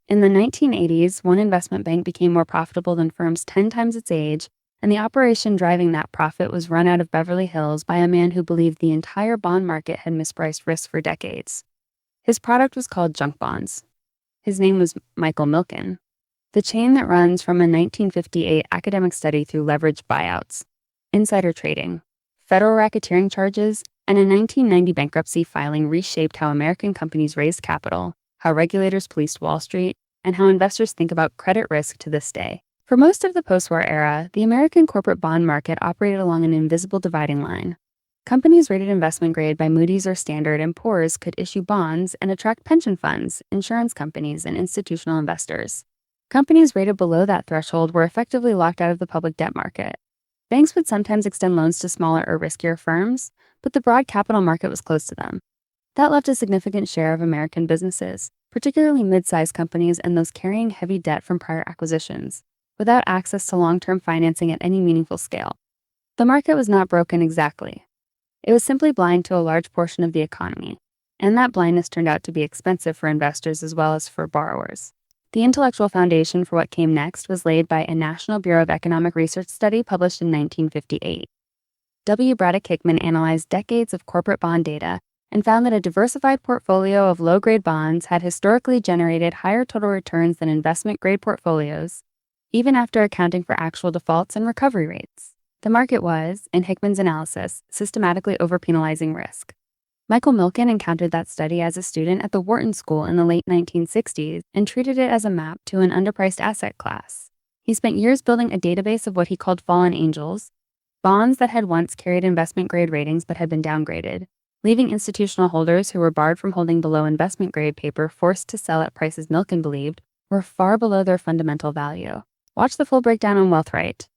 In the 1980s, one investment bank became more profitable than firms 10 times its age, and the operation driving that profit was run out of Beverly Hills by a man who believed the entire bond market had mispriced risk for decades. His product was called junk bonds. His name was Michael Milken. The chain that runs from a 1958 academic study through leveraged buyouts, insider trading, federal racketeering charges, and a 1990 bankruptcy filing reshaped how American companies raised capital, how regulators policed Wall Street, and how investors think about credit risk to this day. For most of the post-war era, the American corporate bond market operated along an invisible dividing line. Companies rated investment grade by Moody's or Standard & Poor's could issue bonds and attract pension funds, insurance companies, and institutional investors. Companies rated below that threshold were effectively locked out of the public debt market. Banks would sometimes extend loans to smaller or riskier firms, but the broad capital market was closed to them. That left a significant share of American businesses, particularly mid-sized companies and those carrying heavy debt from prior acquisitions, without access to long-term financing at any meaningful scale. The market was not broken exactly. It was simply blind to a large portion of the economy, and that blindness turned out to be expensive for investors as well as for borrowers. The intellectual foundation for what came next was laid by a National Bureau of Economic Research study published in 1958. W. Braddock Hickman analyzed decades of corporate bond data and found that a diversified portfolio of low-grade bonds had historically generated higher total returns than investment-grade portfolios, even after accounting for actual defaults and recovery rates. The market was, in Hickman's analysis, systematically overpenalizing risk. Michael Milken encountered that study as a student at the Wharton School in the late 1960s and treated it as a map to an underpriced asset class. He spent years building a database of what he called fallen angels, bonds that had once carried investment-grade ratings but had been downgraded, leaving institutional holders who were barred from holding below investment-grade paper forced to sell at prices Milken believed were far below their fundamental value. Watch the full breakdown on Wealthwright.